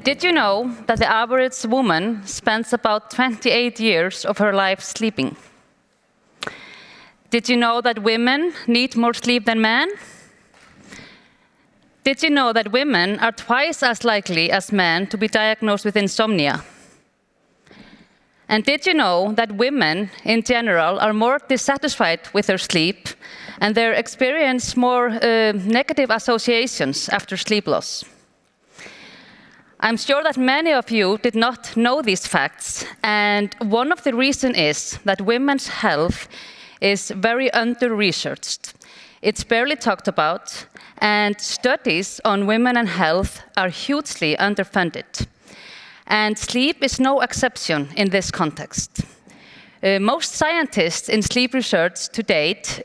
Did you know that the average woman spends about 28 years of her life sleeping? Did you know that women need more sleep than men? Did you know that women are twice as likely as men to be diagnosed with insomnia? And did you know that women in general are more dissatisfied with their sleep and they experience more negative associations after sleep loss? I'm sure that many of you did not know these facts, and one of the reasons is that women's health is very under-researched. It's barely talked about, and studies on women and health are hugely underfunded. And sleep is no exception in this context. Most scientists in sleep research to date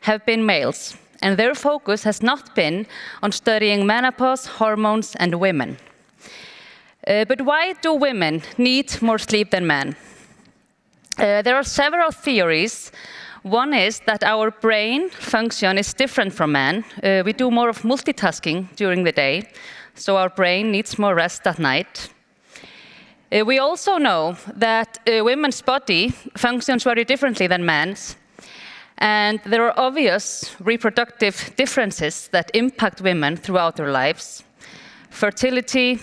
have been males, and their focus has not been on studying menopause, hormones, and women. But why do women need more sleep than men? There are several theories. One is that our brain function is different from men. We do more of multitasking during the day, so our brain needs more rest at night. We also know that women's body functions very differently than men's, and there are obvious reproductive differences that impact women throughout their lives. Fertility,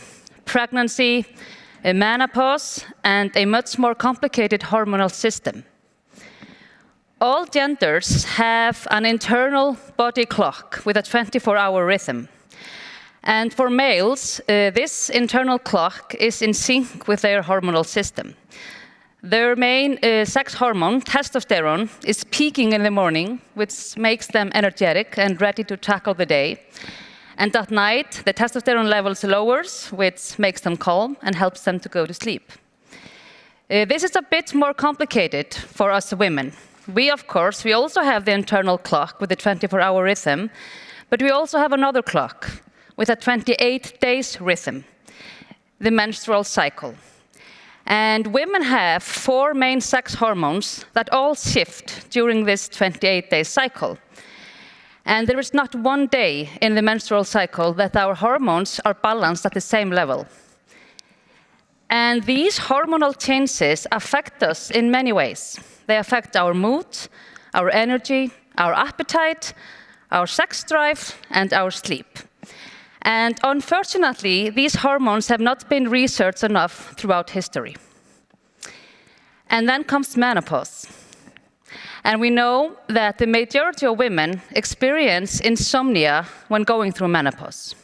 pregnancy, menopause, and a much more complicated hormonal system. All genders have an internal body clock with a 24-hour rhythm. And for males, this internal clock is in sync with their hormonal system. Their main sex hormone, testosterone, is peaking in the morning, which makes them energetic and ready to tackle the day. And at night, the testosterone levels lowers, which makes them calm and helps them to go to sleep. This is a bit more complicated for us women. We also have the internal clock with the 24-hour rhythm, but we also have another clock with a 28-day rhythm, the menstrual cycle. And women have 4 main sex hormones that all shift during this 28-day cycle. And there is not one day in the menstrual cycle that our hormones are balanced at the same level. And these hormonal changes affect us in many ways. They affect our mood, our energy, our appetite, our sex drive, and our sleep. And unfortunately, these hormones have not been researched enough throughout history. And then comes menopause. And we know that the majority of women experience insomnia when going through menopause.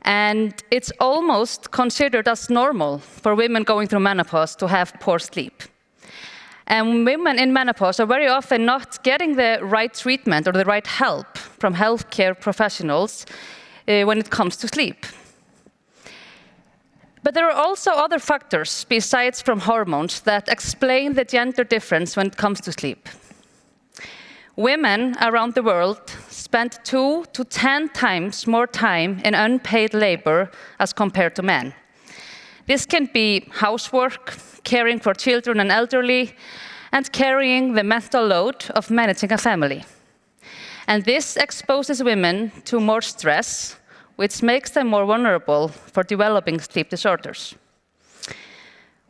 And it's almost considered as normal for women going through menopause to have poor sleep. And women in menopause are very often not getting the right treatment or the right help from healthcare professionals when it comes to sleep. But there are also other factors besides from hormones that explain the gender difference when it comes to sleep. Women around the world spend 2 to 10 times more time in unpaid labor as compared to men. This can be housework, caring for children and elderly, and carrying the mental load of managing a family. And this exposes women to more stress, which makes them more vulnerable for developing sleep disorders.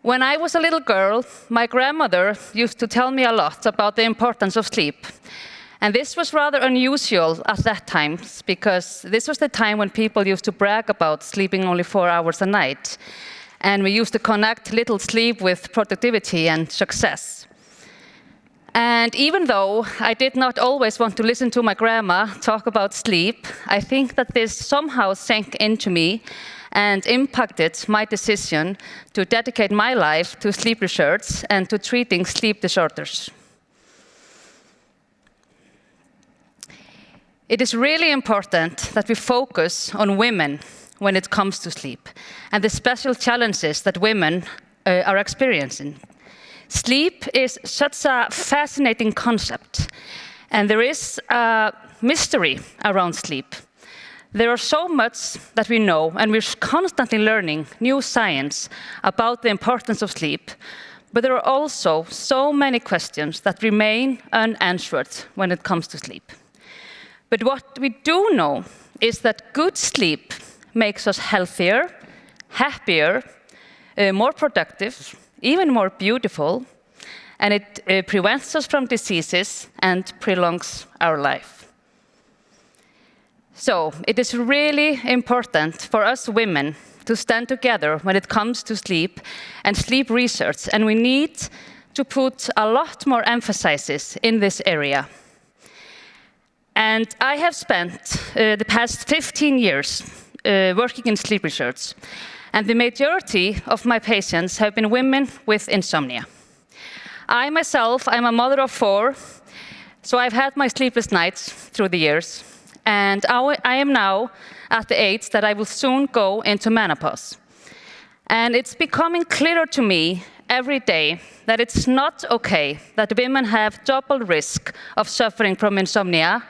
When I was a little girl, my grandmother used to tell me a lot about the importance of sleep. And this was rather unusual at that time, because this was the time when people used to brag about sleeping only 4 hours a night. And we used to connect little sleep with productivity and success. And even though I did not always want to listen to my grandma talk about sleep, I think that this somehow sank into me and impacted my decision to dedicate my life to sleep research and to treating sleep disorders. It is really important that we focus on women when it comes to sleep and the special challenges that women are experiencing. Sleep is such a fascinating concept, and there is a mystery around sleep. There are so much that we know, and we're constantly learning new science about the importance of sleep, but there are also so many questions that remain unanswered when it comes to sleep. But what we do know is that good sleep makes us healthier, happier, more productive, even more beautiful, and it prevents us from diseases and prolongs our life. So it is really important for us women to stand together when it comes to sleep and sleep research, and we need to put a lot more emphasis in this area. And I have spent the past 15 years working in sleep research, and the majority of my patients have been women with insomnia. I myself, I'm a mother of 4, so I've had my sleepless nights through the years, and I am now at the age that I will soon go into menopause. And it's becoming clearer to me every day that it's not okay that women have double risk of suffering from insomnia,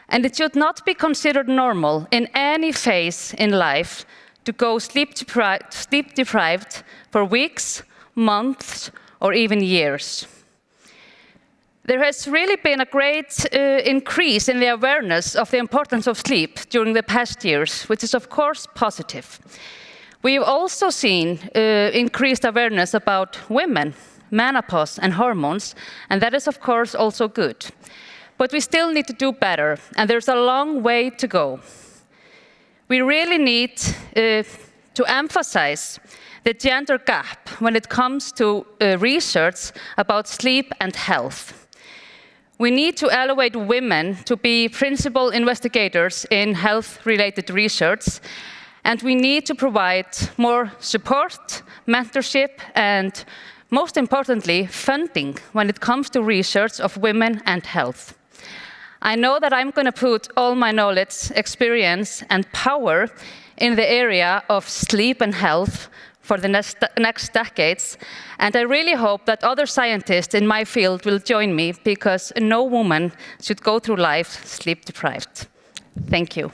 and it should not be considered normal in any phase in life to go sleep deprived for weeks, months, or even years. There has really been a great increase in the awareness of the importance of sleep during the past years, which is of course positive. We have also seen increased awareness about women, menopause, and hormones, and that is of course also good. But we still need to do better, and there's a long way to go. We really need to emphasize the gender gap when it comes to research about sleep and health. We need to elevate women to be principal investigators in health-related research, and we need to provide more support, mentorship, and most importantly, funding when it comes to research of women and health. I know that I'm going to put all my knowledge, experience, and power in the area of sleep and health for the next decades, and I really hope that other scientists in my field will join me, because no woman should go through life sleep deprived. Thank you.